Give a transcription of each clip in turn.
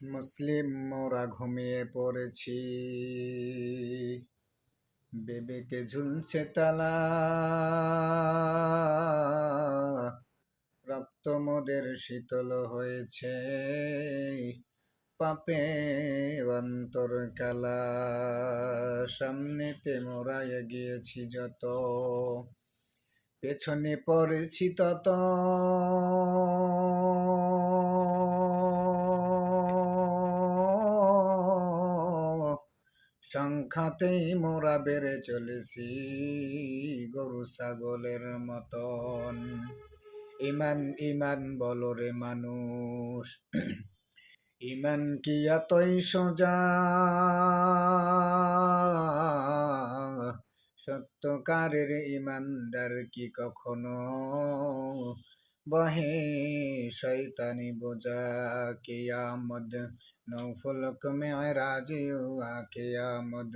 মুসলিম মোরা ঘুমিয়ে পড়েছি, বিবেকে ঝুলছে তালা, রক্ত মোদের শীতল হয়েছে, পাপে অন্তর কালা। সামনেতে মোরা এগিয়েছি যত, পেছনে পড়েছি তত, সংখ্যাতেই মোরা বেড়ে চলেছি গরু ছাগলের মতন। ইমান ইমান বলো রে মানুষ, ইমান কি এতই সোজা? সত্যকারের ইমানদার কি কখনো বহে শয়তানি বোঝা? কিয়ামত নৌফলক মেরাজিউ, কিয়ামত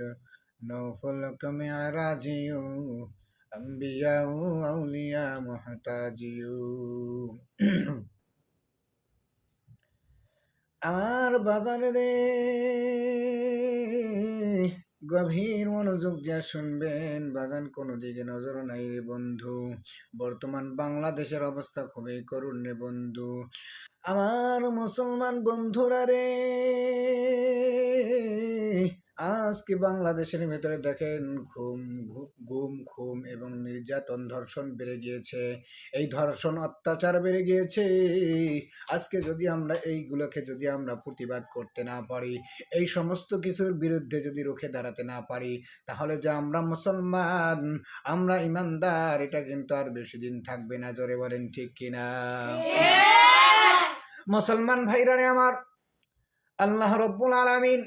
নৌফলক মেরাজিউ, আম্বিয়া আউলিয়া মুহতাজিউ। আমার বাজারে রে গভীর মনোযোগ দিয়ে শুনবেন বাজান, কোনো দিকে নজর নাই রে বন্ধু। বর্তমান বাংলাদেশের অবস্থা খুবই করুণ রে বন্ধু। আমার মুসলমান বন্ধুরা রে, আজকে বাংলাদেশের ভেতরে দেখেন গুম খুম এবং নির্যাতন ধর্ষণ বেড়ে গিয়েছে। এই ধর্ষণ অত্যাচার বেড়ে গিয়েছে। আজকে যদি আমরা এইগুলোকে যদি আমরা প্রতিবাদ করতে না পারি, এই সমস্ত কিছুর বিরুদ্ধে যদি রুখে দাঁড়াতে না পারি, তাহলে যে আমরা মুসলমান, আমরা ইমানদার, এটা কিন্তু আর বেশি দিন থাকবে না। জোরে বলেন ঠিক কিনা? মুসলমান ভাইরা রে আমার, আল্লাহ রাব্বুল আলামিন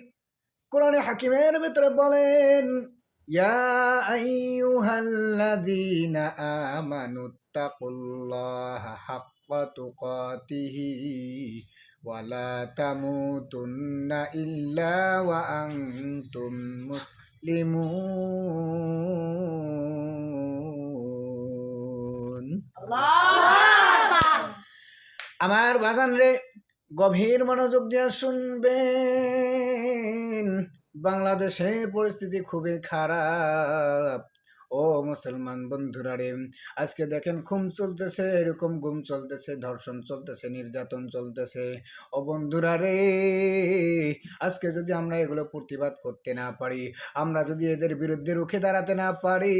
কোরআনে হাকিমের ভিতরে বলেন, ইয়া আইয়ুহাল্লাযীনা আমানুত্তাকুল্লাহা হাক্কা তুকাতিহি ওয়া লা তামুতুন্না ইল্লা ওয়া আনতুম মুসলিমুন। আমার বাজান রে, গভীর মনোযোগ দিয়ে শুনবেন। বাংলাদেশের পরিস্থিতি খুবই খারাপ। ও মুসলমান বন্ধুরা রে, আজকে দেখেন খুন চলতেছে, এরকম গুম চলতেছে, ধর্ষণ চলতেছে, নির্যাতন চলতেছে। ও বন্ধুরা রে, আজকে যদি আমরা এগুলো প্রতিবাদ করতে না পারি, আমরা যদি এদের বিরুদ্ধে রুখে দাঁড়াতে না পারি,